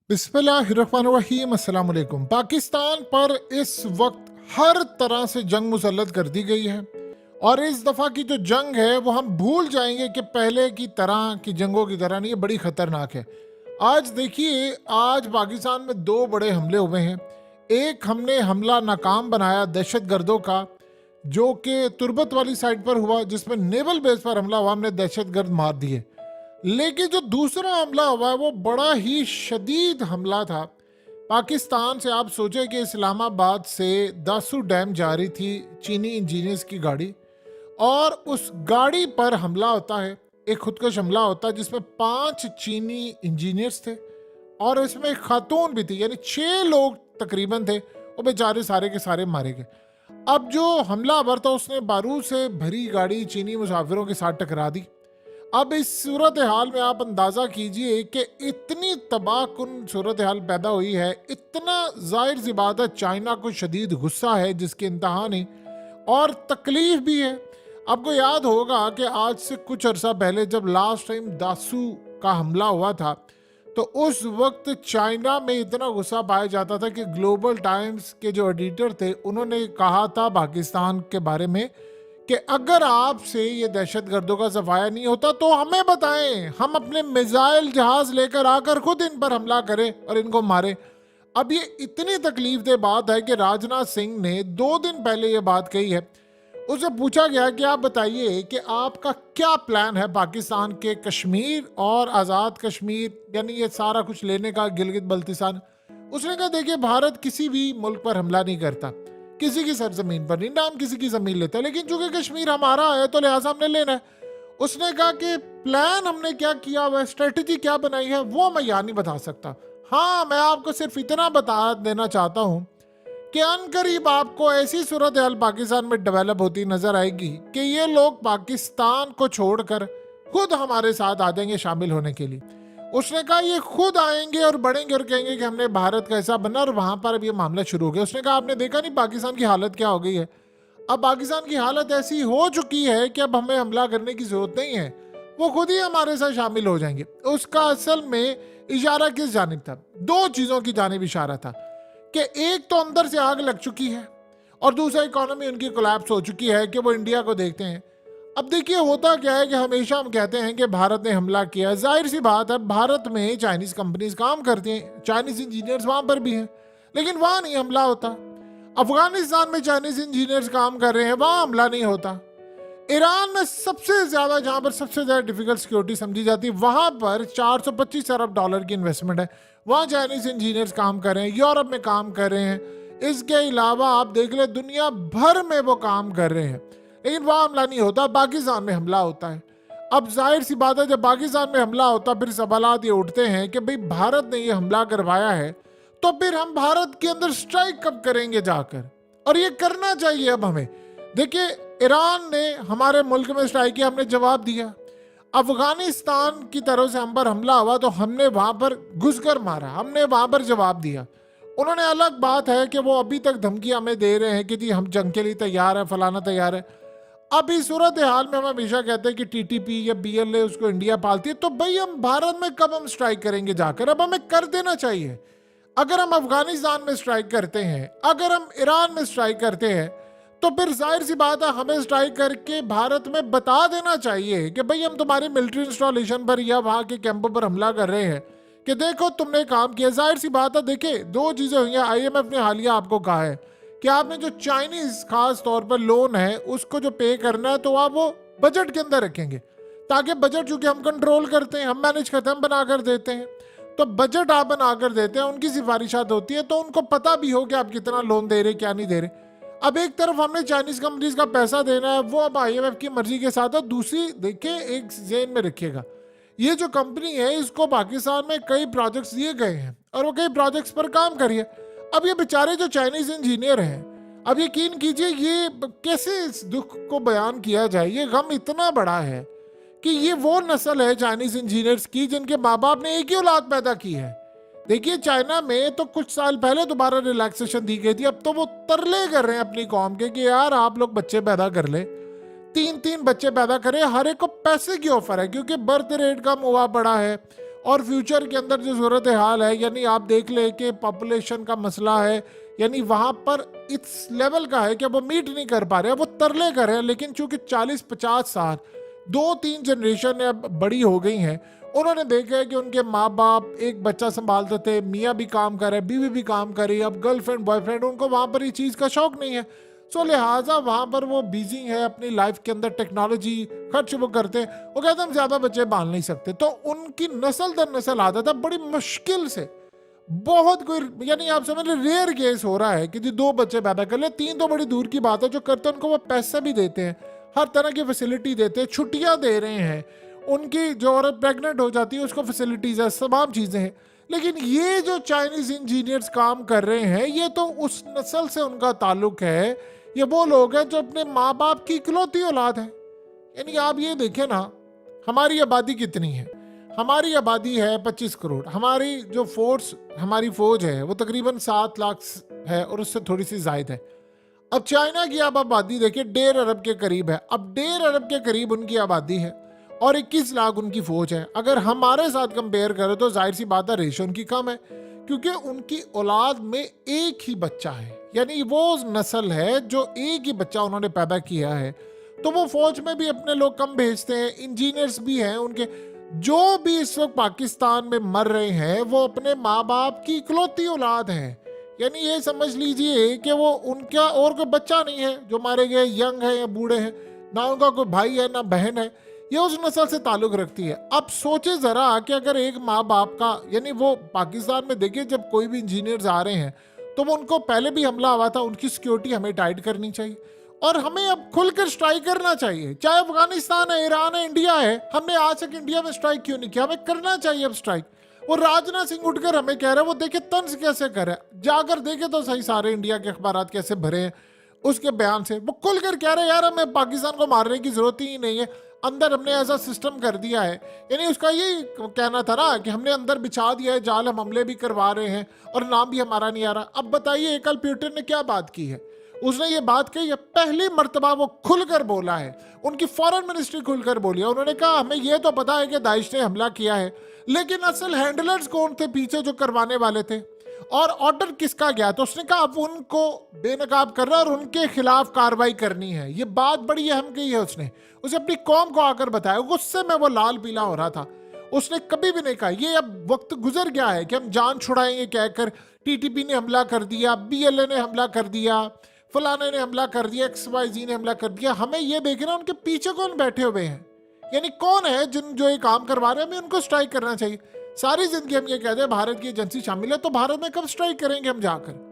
बिस्मिल्लाहिर्रहमानिर्रहीम। अस्सलाम वालेकुम। पाकिस्तान पर इस वक्त हर तरह से जंग मुसल्लत कर दी गई है और इस दफ़ा की जो जंग है वो हम भूल जाएंगे कि पहले की तरह की जंगों की तरह नहीं, ये बड़ी ख़तरनाक है। आज देखिए, आज पाकिस्तान में दो बड़े हमले हुए हैं। एक हमने हमला नाकाम बनाया दहशत गर्दों का, जो कि तुर्बत वाली साइड पर हुआ, जिसमें नेवल बेस पर हमला हुआ, हमने दहशत गर्द मार दिए। लेकिन जो दूसरा हमला हुआ है वो बड़ा ही शदीद हमला था। पाकिस्तान से आप सोचे कि इस्लामाबाद से दासू डैम जा रही थी चीनी इंजीनियर्स की गाड़ी, और उस गाड़ी पर हमला होता है, एक खुदकश हमला होता है जिसमें 5 चीनी इंजीनियर्स थे और इसमें एक खातून भी थी, यानी 6 लोग तकरीबन थे। वो बेचारे सारे के सारे मारे गए। अब जो हमलावर था उसने बारूद से भरी गाड़ी चीनी मुसाफिरों के साथ टकरा दी। अब इस सूरत हाल में आप अंदाज़ा कीजिए कि इतनी तबाहकुन सूरत हाल पैदा हुई है। इतना जाहिर सी बात है चाइना को शदीद गुस्सा है जिसकी इंतहा नहीं, और तकलीफ भी है। आपको याद होगा कि आज से कुछ अरसा पहले जब लास्ट टाइम दासू का हमला हुआ था, तो उस वक्त चाइना में इतना गुस्सा पाया जाता था कि ग्लोबल टाइम्स के जो एडिटर थे उन्होंने कहा था पाकिस्तान के बारे में कि अगर आपसे ये दहशत गर्दों का सफाया नहीं होता तो हमें बताएं, हम अपने मिसाइल जहाज लेकर आकर खुद इन पर हमला करें और इनको मारें। अब ये इतनी तकलीफ दे बात है कि राजनाथ सिंह ने 2 दिन पहले ये बात कही है। उसे पूछा गया कि आप बताइए कि आपका क्या प्लान है पाकिस्तान के कश्मीर और आज़ाद कश्मीर, यानी ये सारा कुछ लेने का, गिलगित बल्तिस्तान। उसने कहा देखिए, भारत किसी भी मुल्क पर हमला नहीं करता, किसी की सरजमीन पर नहीं, ना हम किसी की जमीन लेते, लेकिन चूंकि कश्मीर हमारा है तो लिहाजा हमने लेना है। उसने कहा कि प्लान हमने क्या किया हुआ है, स्ट्रेटजी क्या बनाई है, वो मैं यहाँ नहीं बता सकता। हाँ, मैं आपको सिर्फ इतना बता देना चाहता हूँ कि अनकरीब आपको ऐसी सूरत हाल पाकिस्तान में डेवलप होती नजर आएगी कि ये लोग पाकिस्तान को छोड़कर खुद हमारे साथ आ जाएंगे शामिल होने के लिए। उसने कहा ये खुद आएंगे और बढ़ेंगे और कहेंगे कि हमने भारत का हिस्सा बनना, और वहां पर अब ये मामला शुरू हो गया। उसने कहा आपने देखा नहीं पाकिस्तान की हालत क्या हो गई है। अब पाकिस्तान की हालत ऐसी हो चुकी है कि अब हमें हमला करने की जरूरत नहीं है, वो खुद ही हमारे साथ शामिल हो जाएंगे। उसका असल में इशारा किस जानिब था? 2 चीजों की जानिब इशारा था कि एक तो अंदर से आग लग चुकी है और दूसरा इकोनॉमी उनकी कोलैप्स हो चुकी है कि वो इंडिया को देखते हैं। अब देखिए, होता क्या है कि हमेशा हम कहते हैं कि भारत ने हमला किया। जाहिर सी बात है, भारत में चाइनीज कंपनीज काम करती हैं, चाइनीज इंजीनियर्स वहां पर भी हैं, लेकिन वहां नहीं हमला होता। अफगानिस्तान में चाइनीज इंजीनियर्स काम कर रहे हैं, वहां हमला नहीं होता। ईरान में सबसे ज्यादा, जहां पर सबसे ज्यादा डिफिकल्ट सिक्योरिटी समझी जाती है, वहां पर 425 अरब डॉलर की इन्वेस्टमेंट है, वहां चाइनीज इंजीनियर्स काम कर रहे हैं, यूरोप में काम कर रहे हैं। इसके अलावा आप देख ले, दुनिया भर में वो काम कर रहे हैं, लेकिन वहां हमला नहीं होता। पाकिस्तान में हमला होता है। अब जाहिर सी बात है, जब पाकिस्तान में हमला होता फिर सवालात ये उठते हैं कि भाई भारत ने ये हमला करवाया है तो फिर हम भारत के अंदर स्ट्राइक कब करेंगे जाकर, और ये करना चाहिए अब हमें। देखिए, ईरान ने हमारे मुल्क में स्ट्राइक किया, हमने जवाब दिया। अफगानिस्तान की तरफ से हम पर हमला हुआ तो हमने वहां पर घुसकर मारा, हमने वहां पर जवाब दिया। उन्होंने, अलग बात है कि वो अभी तक धमकियां हमें दे रहे हैं कि जी हम जंग के लिए तैयार है, फलाना तैयार है। अब इस सूरत हाल में हम हमेशा कहते हैं कि टीटीपी या बीएलए उसको इंडिया पालती है, तो भाई हम भारत में कब हम स्ट्राइक करेंगे जाकर? अब हमें कर देना चाहिए। अगर हम अफगानिस्तान में स्ट्राइक करते हैं, अगर हम ईरान में स्ट्राइक करते हैं, तो फिर जाहिर सी बात है हमें स्ट्राइक करके भारत में बता देना चाहिए कि भाई हम तुम्हारी मिलिट्री इंस्टॉलेशन पर या वहां के कैंपों पर हमला कर रहे हैं कि देखो तुमने काम किया। जाहिर सी बात है, देखिए 2 चीजें हुई हैं। आईएमएफ ने हालिया आपको कहा है कि आपने जो चाइनीज खास तौर पर लोन है उसको जो पे करना है तो आप वो बजट के अंदर रखेंगे, ताकि बजट चूंकि हम कंट्रोल करते हैं, हम मैनेज करते हैं, हम बनाकर देते हैं, तो बजट आप बनाकर देते हैं, उनकी सिफारिशात होती है, तो उनको पता भी हो कि आप कितना लोन दे रहे क्या नहीं दे रहे। अब एक तरफ हमने चाइनीज कंपनीज का पैसा देना है, वो अब आईएमएफ की मर्जी के साथ है। दूसरी देखिए, एक जेन में रखिएगा, ये जो कंपनी है इसको पाकिस्तान में कई प्रोजेक्ट्स दिए गए हैं और वो कई प्रोजेक्ट्स पर काम करिए। अब ये बेचारे जो चाइनीज इंजीनियर हैं, अब यकीन कीजिए ये कैसे इस दुख को बयान किया जाए, ये गम इतना बड़ा है कि ये वो नस्ल है चाइनीज इंजीनियर्स की जिनके माँ बाप ने एक ही औलाद पैदा की है। देखिए, चाइना में तो कुछ साल पहले दोबारा रिलैक्सेशन दी गई थी, अब तो वो तरले कर रहे हैं अपनी कौम के कि यार आप लोग बच्चे पैदा कर ले, 3-3 बच्चे पैदा करें, हर एक को पैसे की ऑफर है क्योंकि बर्थ रेट कम हुआ पड़ा है और फ्यूचर के अंदर जो सूरत हाल है, यानी आप देख ले कि पॉपुलेशन का मसला है, यानी वहां पर इस लेवल का है कि वो मीट नहीं कर पा रहे, वो तरले कर रहे हैं। लेकिन चूंकि 40-50 साल 2-3 जनरेशन अब बड़ी हो गई हैं, उन्होंने देखा है कि उनके माँ बाप एक बच्चा संभालते थे, मियाँ भी काम कर रहे हैं, बीवी भी काम कर रही है, अब गर्लफ्रेंड बॉयफ्रेंड, उनको वहां पर ये चीज़ का शौक नहीं है। सो लिहाजा वहां पर वो बिजी है अपनी लाइफ के अंदर, टेक्नोलॉजी खर्च वो करते हैं। वो कहते हैं हम ज्यादा बच्चे पाल नहीं सकते, तो उनकी नस्ल दर नस्ल आदत है बड़ी मुश्किल से, बहुत कोई, यानी आप समझ रहे रेयर केस हो रहा है कि जी 2 बच्चे पैदा कर ले, 3 तो बड़ी दूर की बात है। जो करते हैं उनको वो पैसे भी देते हैं, हर तरह की फैसिलिटी देते हैं, छुट्टियां दे रहे हैं, उनकी जो औरत प्रेग्नेंट हो जाती है उसको फैसिलिटीज है, तमाम चीजें हैं। लेकिन ये जो चाइनीज इंजीनियर्स काम कर रहे हैं, ये तो उस नस्ल से उनका ताल्लुक है, ये वो लोग हैं जो अपने माँ बाप की इकलौती औलाद है। यानी आप ये देखें ना, हमारी आबादी कितनी है, हमारी आबादी है 25 करोड़, हमारी जो हमारी फौज है वो तकरीबन 7 लाख है और उससे थोड़ी सी जायद है। अब चाइना की आप आबादी देखिए 1.5 अरब के करीब है, अब 1.5 अरब के करीब उनकी आबादी है और 21 लाख उनकी फौज है। अगर हमारे साथ कंपेयर करें तो जाहिर सी बात है रेशो उनकी कम है, क्योंकि उनकी औलाद में एक ही बच्चा है, यानी वो नस्ल है जो एक ही बच्चा उन्होंने पैदा किया है। तो वो फौज में भी अपने लोग कम भेजते हैं, इंजीनियर्स भी हैं उनके। जो भी इस वक्त पाकिस्तान में मर रहे हैं वो अपने माँ बाप की इकलौती औलाद हैं, यानी ये समझ लीजिए कि वो उनका और कोई बच्चा नहीं है जो मारे गए, यंग है या बूढ़े हैं, ना उनका कोई भाई है ना बहन है, ये उस नस्ल से ताल्लुक रखती है। अब सोचे जरा कि अगर एक माँ बाप का, यानी वो पाकिस्तान में देखिए जब कोई भी इंजीनियर्स आ रहे हैं तो वो उनको पहले भी हमला हुआ था, उनकी सिक्योरिटी हमें टाइट करनी चाहिए और हमें अब खुलकर स्ट्राइक करना चाहिए। चाहे अफगानिस्तान है, ईरान है, इंडिया है, हमने आज तक इंडिया में स्ट्राइक क्यों नहीं किया, हमें करना चाहिए अब स्ट्राइक। वो राजनाथ सिंह उठकर हमें कह रहे हैं, वो देखे तंज कैसे करे, जाकर देखे तो सही सारे इंडिया के अखबार कैसे भरे हैं उसके बयान से। वो खुलकर कह रहे हैं यार हमें पाकिस्तान को मारने की जरूरत ही नहीं है, अंदर हमने ऐसा सिस्टम कर दिया है। यानी उसका यही कहना था ना कि हमने अंदर बिछा दिया है जाल, हम हमले भी करवा रहे हैं और नाम भी हमारा नहीं आ रहा। अब बताइए कल प्यूटन ने क्या बात की है, उसने ये बात कही है, पहली मर्तबा वो खुलकर बोला है, उनकी फॉरेन मिनिस्ट्री खुलकर बोली है। उन्होंने कहा हमें ये तो पता है कि दाइश ने हमला किया है, लेकिन असल हैंडलर्स कौन थे पीछे जो करवाने वाले थे और ऑर्डर किसका गया। तो उसने कहा अब उनको बेनकाब करना और उनके खिलाफ कार्रवाई करनी है। ये बात बड़ी अहम कही है उसने, उसे अपनी कौम को आकर बताया। गुस्से में वो लाल पीला हो रहा था, उसने कभी भी नहीं कहा ये अब वक्त गुजर गया है कि हम जान छुड़ाएंगे कहकर टीटीपी ने हमला कर दिया, बीएलए ने हमला कर दिया, फलाने ने हमला कर दिया, XYZ ने हमला कर दिया। हमें ये देखना उनके पीछे कौन बैठे हुए हैं, यानी कौन है जिन जो ये काम करवा रहे हैं, हमें उनको स्ट्राइक करना चाहिए। सारी जिंदगी हम ये कहते हैं भारत की एजेंसी शामिल है, तो भारत में कब स्ट्राइक करेंगे हम जाकर?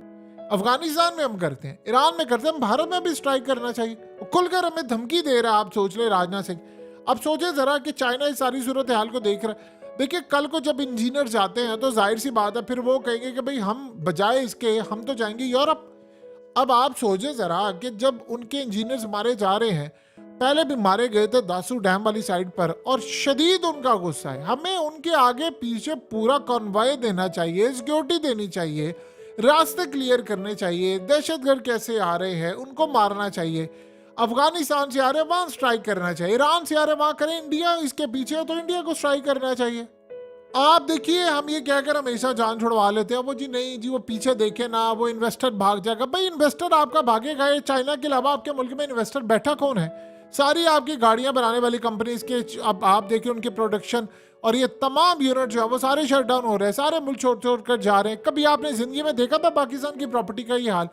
अफगानिस्तान में हम करते हैं, ईरान में करते हैं, हम भारत में भी स्ट्राइक करना चाहिए। खुलकर हमें धमकी दे रहा है, आप सोच ले राजनाथ सिंह। अब सोचे जरा कि चाइना इस सारी सूरत हाल को देख रहा है। देखिए कल को जब इंजीनियर जाते हैं तो जाहिर सी बात है फिर वो कहेंगे कि भाई हम बजाय इसके हम तो जाएंगे यूरोप। अब आप सोचे जरा कि जब उनके इंजीनियर्स मारे जा रहे हैं, पहले भी मारे गए थे दासू डैम वाली साइड पर, और शदीद उनका गुस्सा है। हमें उनके आगे पीछे पूरा कॉन्वॉय देना चाहिए, सिक्योरिटी देनी चाहिए, रास्ते क्लियर करने चाहिए, दहशतगर्द कैसे आ रहे हैं उनको मारना चाहिए। अफगानिस्तान से आ रहे वहां स्ट्राइक करना चाहिए, ईरान से आ रहे वहां करें, इंडिया इसके पीछे है तो इंडिया को स्ट्राइक करना चाहिए। आप देखिए हम ये कहकर हमेशा जान छुड़वा लेते हैं, वो जी नहीं जी वो पीछे देखे ना, वो इन्वेस्टर भाग जाएगा। भाई इन्वेस्टर आपका भागेगा, ये चाइना के अलावा आपके मुल्क में इन्वेस्टर बैठा कौन है? सारी आपकी गाड़ियां बनाने वाली कंपनीज के अब आप देखिए उनके प्रोडक्शन और ये तमाम यूनिट जो है वो सारे शट डाउन हो रहे हैं, सारे मुल्क छोड़ छोड़ कर जा रहे हैं। कभी आपने जिंदगी में देखा था पाकिस्तान की प्रॉपर्टी का ये हाल?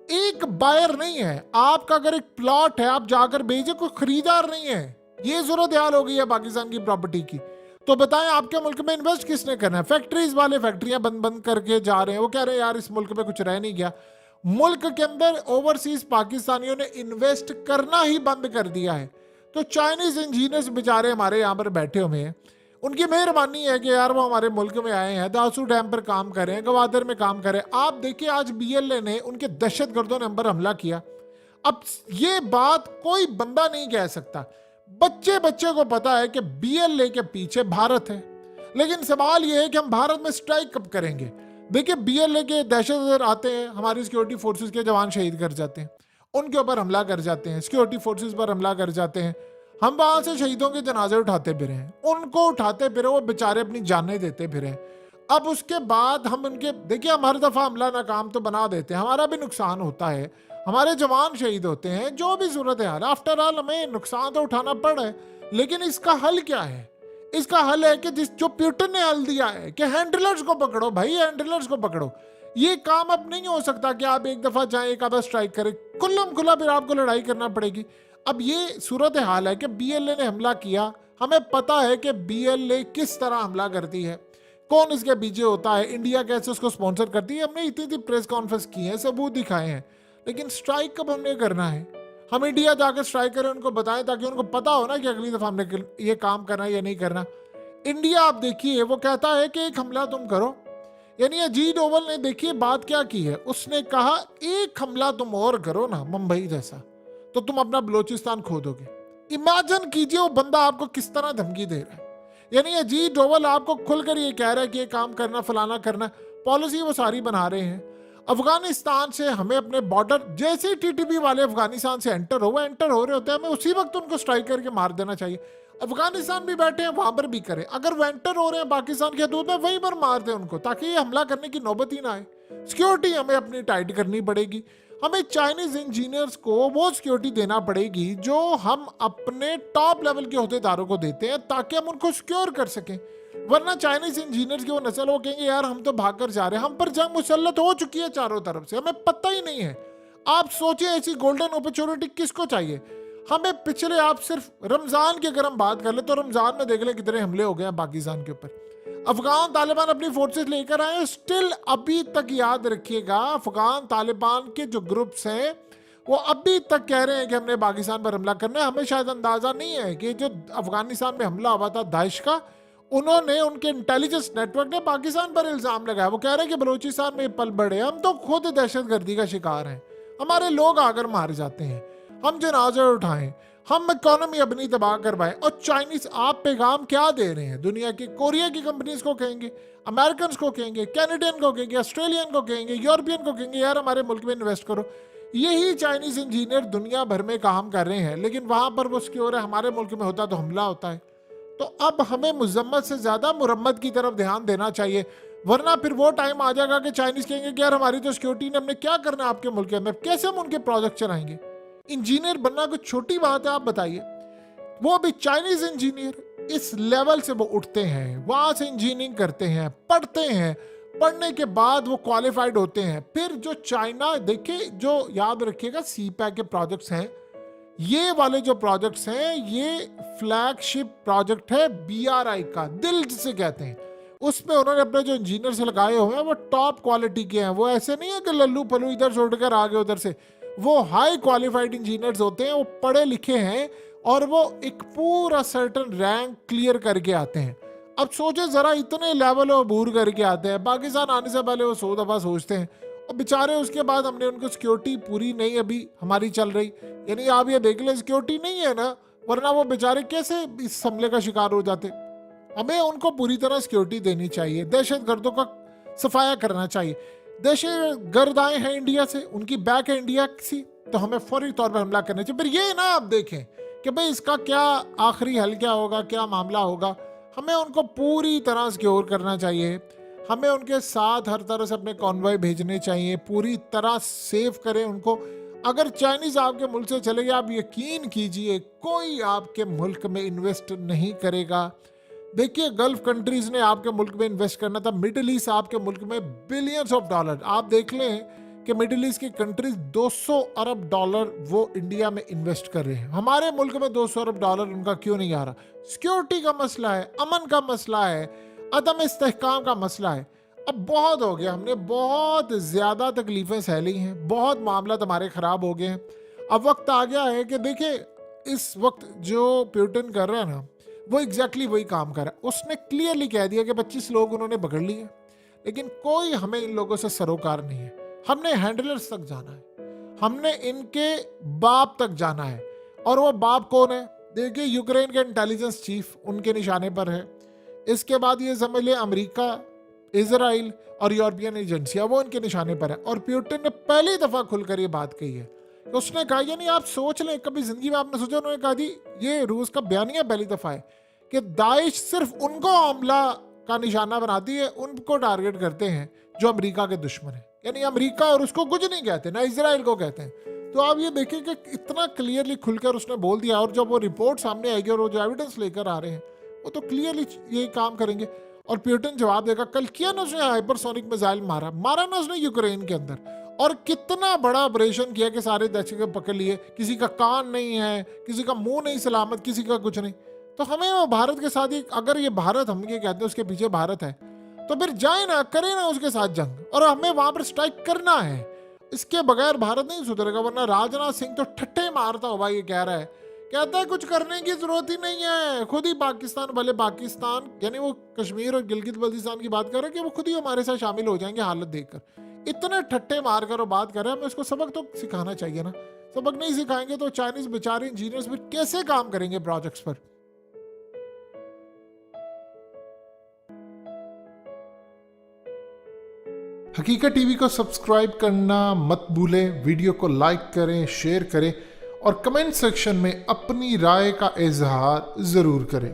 एक बायर नहीं है आपका, अगर एक प्लॉट है आप जाकर भेजे, कोई खरीदार नहीं है। ये सूरत हाल हो गई है पाकिस्तान की प्रॉपर्टी की। तो बताएं आपके मुल्क में इन्वेस्ट किसने करना है? फैक्ट्रीज वाले फैक्ट्रियां बंद बंद करके जा रहे हैं, वो कह रहे हैं यार इस मुल्क में कुछ रह नहीं गया। मुल्क के अंदर ओवरसीज पाकिस्तानियों ने इन्वेस्ट करना ही बंद कर दिया है। तो चाइनीज इंजीनियर्स बेचारे हमारे यहाँ पर बैठे हुए हैं, उनकी मेहरबानी है कि यार वो हमारे मुल्क में आए हैं, दासू डैम पर काम कर रहे हैं, गवादर में काम कर रहे हैं। आप देखिए आज बीएलए ने उनके दहशतगर्दों ने हम पर हमला किया। अब ये बात कोई बंदा नहीं कह सकता, बच्चे बच्चे को पता है कि बीएलए के पीछे भारत है। लेकिन सवाल यह है कि हम भारत में स्ट्राइक कब करेंगे? देखिए बीएलए के दहशतगर्द आते हैं, हमारी सिक्योरिटी फोर्सेस के जवान शहीद कर जाते हैं, उनके ऊपर हमला कर जाते हैं, सिक्योरिटी फोर्सेस पर हमला कर जाते हैं, हम वहां से शहीदों के जनाजे उठाते फिरे हैं, उनको उठाते फिरे, वो बेचारे अपनी जानें देते फिरे। अब उसके बाद हम उनके, देखिए हम हर दफा हमला नाकाम तो बना देते हैं, हमारा भी नुकसान होता है, हमारे जवान शहीद होते हैं, जो भी सूरत हाल, आफ्टर ऑल हमें नुकसान तो उठाना पड़ रहा है। लेकिन इसका हल क्या है? इसका हल है कि जो पुतिन ने हल दिया है कि हैंडलर्स को पकड़ो भाई, हैंडलर्स को पकड़ो। ये काम अब नहीं हो सकता कि आप एक दफा जाए, एक आधा स्ट्राइक करें, कुल्लम खुला फिर आपको लड़ाई करना पड़ेगी। अब ये सूरत हाल है कि बीएलए ने हमला किया, हमें पता है कि बीएलए किस तरह हमला करती है, कौन इसके पीछे होता है, इंडिया कैसे उसको स्पॉन्सर करती है। हमने इतनी प्रेस कॉन्फ्रेंस की है, सबूत दिखाए हैं, लेकिन स्ट्राइक कब हमने करना है? हम इंडिया जाकर स्ट्राइक करें, उनको बताएं, ताकि उनको पता हो ना कि अगली दफा हमने ये काम करना है या नहीं करना। इंडिया आप देखिए, वो कहता है कि एक हमला तुम करो, यानी अजीत डोवल ने देखिए बात क्या की है, उसने कहा एक हमला तुम और करो ना मुंबई जैसा, तो तुम अपना बलोचिस्तान खो दोगे। इमेजिन कीजिए वो बंदा आपको किस तरह धमकी दे रहा है। यानी अजीत डोवल आपको खुलकर ये कह रहा है कि ये काम करना, फलाना करना, पॉलिसी वो सारी बना रहे हैं। अफगानिस्तान से हमें अपने बॉर्डर, जैसे टीटीपी वाले अफगानिस्तान से एंटर हो रहे होते हैं, हमें उसी वक्त उनको स्ट्राइक करके मार देना चाहिए। अफगानिस्तान भी बैठे हैं, वहां पर भी करें, अगर वो एंटर हो रहे हैं पाकिस्तान के हदूद में, वहीं पर मार दें उनको, ताकि ये हमला करने की नौबत ही ना आए। सिक्योरिटी हमें अपनी टाइट करनी पड़ेगी, हमें चाइनीज इंजीनियर्स को वो सिक्योरिटी देना पड़ेगी जो हम अपने टॉप लेवल के अहदेदारों को देते हैं, ताकि हम उनको सिक्योर कर सकें। वरना चाइनीज इंजीनियर्स की वो नस्ल, वो कहेंगे यार हम तो भागकर जा रहे हैं, हम पर जंग मुसल्लत हो चुकी है चारों तरफ से, हमें पता ही नहीं है। आप सोचिए ऐसी गोल्डन अपॉर्चुनिटी किसको चाहिए? हमें पिछले, आप सिर्फ रमजान की अगर हम बात कर ले तो रमजान में देख ले कितने हमले हो गए हैं पाकिस्तान के ऊपर। अफगान तालिबान अपनी फोर्सेस लेकर आए, स्टिल अभी तक याद रखिएगा अफगान तालिबान के जो ग्रुप्स हैं वो अभी तक कह रहे हैं कि हमने पाकिस्तान पर हमला करना है। हमें शायद अंदाजा नहीं है कि जो अफगानिस्तान में हमला हुआ था दाइश का, उन्होंने, उनके इंटेलिजेंस नेटवर्क ने पाकिस्तान पर इल्जाम लगाया। वो कह रहे हैं कि बलूचिस्तान में पल बढ़े, हम तो खुद दहशतगर्दी का शिकार हैं, हमारे लोग आकर मार जाते हैं, हम जनाजे उठाएं, हम इकोनॉमी अपनी तबाह करवाएं। और चाइनीज आप पैगाम क्या दे रहे हैं दुनिया की? कोरिया की कंपनीज को कहेंगे, अमेरिकन को कहेंगे, कैनेडियन को कहेंगे, ऑस्ट्रेलियन को कहेंगे, यूरोपियन को कहेंगे यार हमारे मुल्क में इन्वेस्ट करो। यही चाइनीज इंजीनियर दुनिया भर में काम कर रहे हैं, लेकिन वहां पर वो सिक्योर है, हमारे मुल्क में होता तो हमला होता है। तो अब हमें मुजम्मत से ज्यादा मुरम्मत की तरफ ध्यान देना चाहिए, वरना फिर वो टाइम आ जाएगा कि चाइनीज कहेंगे कि यार हमारी तो सिक्योरिटी ने, हमने क्या करना है आपके मुल्क के अंदर, कैसे हम उनके प्रोजेक्ट चलाएंगे? इंजीनियर बनना कोई छोटी बात है? आप बताइए। वो भी चाइनीज इंजीनियर इस लेवल से वो उठते हैं, वहां से इंजीनियरिंग करते हैं, पढ़ते हैं, पढ़ने के बाद वो क्वालिफाइड होते हैं। फिर जो चाइना, देखिए जो याद रखिएगा सीपैक के प्रोजेक्ट्स हैं, ये वाले जो प्रोजेक्ट्स हैं ये फ्लैगशिप प्रोजेक्ट है बीआरआई का, दिल जिसे कहते हैं। उसमें उन्होंने अपने जो इंजीनियर्स लगाए हुए हैं वो टॉप क्वालिटी के हैं, वो ऐसे नहीं है कि लल्लू फलू इधर से उड़कर आ गए उधर से, वो हाई क्वालिफाइड इंजीनियर्स होते हैं, वो पढ़े लिखे हैं और वो एक पूरा सर्टन रैंक क्लियर करके आते हैं। अब सोचे जरा, इतने लेवल अबूर करके आते हैं, पाकिस्तान आने से पहले वो 100 दफा सोचते हैं, और बेचारे उसके बाद हमने उनको सिक्योरिटी पूरी नहीं अभी हमारी चल रही, यानी आप ये देख ले सिक्योरिटी नहीं है ना, वरना वो बेचारे कैसे इस हमले का शिकार हो जाते। हमें उनको पूरी तरह सिक्योरिटी देनी चाहिए, दहशतगर्दों का सफाया करना चाहिए। दहशतगर्द आए हैं इंडिया से, उनकी बैक है इंडिया सी, तो हमें फौरी तौर पर हमला करना चाहिए। फिर ये ना आप देखें कि भाई इसका क्या आखिरी हल क्या होगा, क्या मामला होगा। हमें उनको पूरी तरह सिक्योर करना चाहिए, हमें उनके साथ हर तरह से अपने कॉन्वॉय भेजने चाहिए, पूरी तरह सेव करें उनको। अगर चाइनीज आपके मुल्क से चले गए, आप यकीन कीजिए कोई आपके मुल्क में इन्वेस्ट नहीं करेगा। देखिए गल्फ कंट्रीज ने आपके मुल्क में इन्वेस्ट करना था, मिडिल ईस्ट आपके मुल्क में बिलियंस ऑफ डॉलर, आप देख लें कि मिडिल ईस्ट की कंट्रीज 200 अरब डॉलर वो इंडिया में इन्वेस्ट कर रहे हैं। हमारे मुल्क में 200 अरब डॉलर उनका क्यों नहीं आ रहा? सिक्योरिटी का मसला है, अमन का मसला है, अदम इस्तेहकाम का मसला है। अब बहुत हो गया, हमने बहुत ज्यादा तकलीफें सहली हैं, बहुत मामला हमारे खराब हो गए हैं। अब वक्त आ गया है कि देखिए इस वक्त जो पुतिन कर रहा है ना, वो एग्जैक्टली वही काम कर रहा है। उसने क्लियरली कह दिया कि 25 लोग उन्होंने पकड़ लिए, लेकिन कोई हमें इन लोगों से सरोकार नहीं है। हमने हैंडलर्स तक जाना है, हमने इनके बाप तक जाना है। और वो बाप कौन है? देखिए यूक्रेन के इंटेलिजेंस चीफ उनके निशाने पर है। इसके बाद ये समझ लिया अमेरिका, इजराइल और यूरोपियन एजेंसियां वो इनके निशाने पर है। और पुतिन ने पहली दफा खुलकर ये बात कही है तो उसने कहा यानी आप सोच लें, कभी जिंदगी में आपने सोचा? उन्होंने कहा जी ये रूस का बयानिया पहली दफा है कि दाइश सिर्फ उनको हमला का निशाना बनाती है, उनको टारगेट करते हैं जो अमेरिका के दुश्मन है। यानी अमेरिका और उसको कुछ नहीं कहते, ना इसराइल को कहते हैं। तो आप ये देखें कि इतना क्लियरली खुलकर उसने बोल दिया, और जब वो रिपोर्ट सामने आएगी और वो जो एविडेंस लेकर आ रहे हैं वो तो क्लियरली यही काम करेंगे। और प्यूटन जवाब देगा। कल किया ना उसने हाइपरसोनिक मिसाइल मारा ना उसने यूक्रेन के अंदर, और कितना बड़ा ऑपरेशन किया कि सारे दहशतगर्द पकड़ लिए, किसी का कान नहीं है, किसी का मुंह नहीं सलामत, किसी का कुछ नहीं। तो हमें वो भारत के साथ ही, अगर ये भारत हम ये कहते हैं उसके पीछे भारत है, तो फिर जाए ना, करे ना उसके साथ जंग, और हमें वहां पर स्ट्राइक करना है। इसके बगैर भारत नहीं सुधरेगा। वरना राजनाथ सिंह तो ठट्ठे मारता हुआ ये कह रहा है, कहता है कुछ करने की जरूरत ही नहीं है, खुद ही पाकिस्तान, भले पाकिस्तान यानी वो कश्मीर और गिलगित बल्तिस्तान की बात कर रहे हैं कि वो खुद ही हमारे साथ शामिल हो जाएंगे हालत देखकर। इतने ठट्ठे मारकर वो बात कर रहे हैं, हमें उसको सबक तो सिखाना चाहिए ना। सबक नहीं सिखाएंगे तो चाइनीज बेचारे इंजीनियर्स फिर कैसे काम करेंगे प्रोजेक्ट्स पर। हकीकत टीवी को सब्सक्राइब करना मत भूलें, वीडियो को लाइक करें, शेयर करें और कमेंट सेक्शन में अपनी राय का इजहार जरूर करें।